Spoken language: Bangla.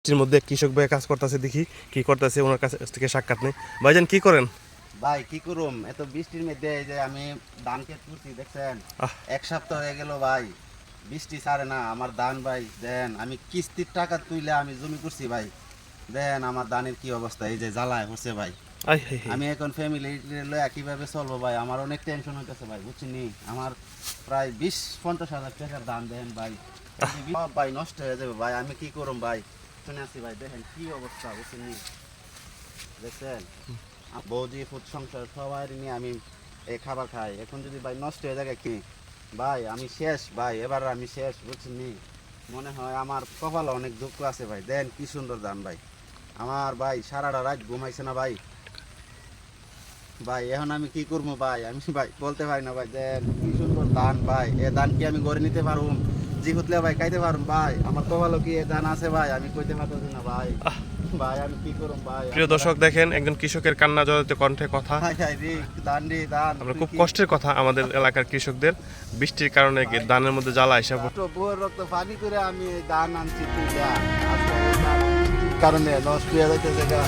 বৃষ্টির মধ্যে কৃষক ভাই কাজ করতেছে, দেখি কি করতেছে, ওনার কাছ থেকে সাক্ষাৎ নেই। ভাইজান কি করেন? ভাই কি করুম, এত বৃষ্টির মধ্যে এই যে আমি ধান ক্ষেত করছি দেখছেন, আহ। এক সপ্তাহ হয়ে গেল ভাই, বৃষ্টি ছাড়ে না আমার ধান ভাই। দেন আমি কিস্তির টাকা তুইলে আমি জমি করছি ভাই, দেন আমার ধানের কি অবস্থা, এই যে জ্বালায় হচ্ছে ভাই। I high high. আমি এখন ফ্যামিলি লয়ে কিভাবে চলবো ভাই, আমার অনেক টেনশন হইতেছে ভাই, বুঝছিনি। আমার প্রায় 20-50 হাজার টাকার ধান দেন ভাই, সব ভাই নষ্ট হয়ে যাবে ভাই, আমি কি করুম ভাই। শুনে আছি ভাই, দেখেন কি অবস্থা, বুঝছিনি দেখছেন। বৌদি ফুড সংসার সবাই নিয়ে আমি এই খাবার খাই, এখন যদি ভাই নষ্ট হয়ে যায় কি ভাই, আমি শেষ ভাই, এবার আমি শেষ, বুঝছেন। মনে হয় আমার কপালে অনেক দুঃখ আছে ভাই। দেন কি সুন্দর ধান ভাই, আমার ভাই সারাটা রাত ঘুমাইছে না ভাই। ভাই এখন আমি কি করবো ভাই, আমি ভাই বলতে পারি না ভাই। দেন কি সুন্দর ধান ভাই, এ ধান কি আমি গড়ে নিতে পারবো, জি হুতলে ভাই খাইতে পারবো ভাই, আমার কপালে কি এ ধান আছে ভাই, আমি কইতে পারতেছি না ভাই। ভাই আমি কি করব ভাই। প্রিয় দর্শক দেখেন, একজন কৃষকের কান্না জড়িত কণ্ঠে কথা। ভাই ভাই রে ধান রে ধান, আমরা খুব কষ্টের কথা আমাদের এলাকার কৃষকদের, বৃষ্টির কারণে ধানের মধ্যে জ্বালা এসে বউয়ের রক্ত পানি করে আমি এই ধান আনছি তুই যা, আজকে এই ধান বৃষ্টির কারণে নষ্ট হয়ে যাইতেছে গা।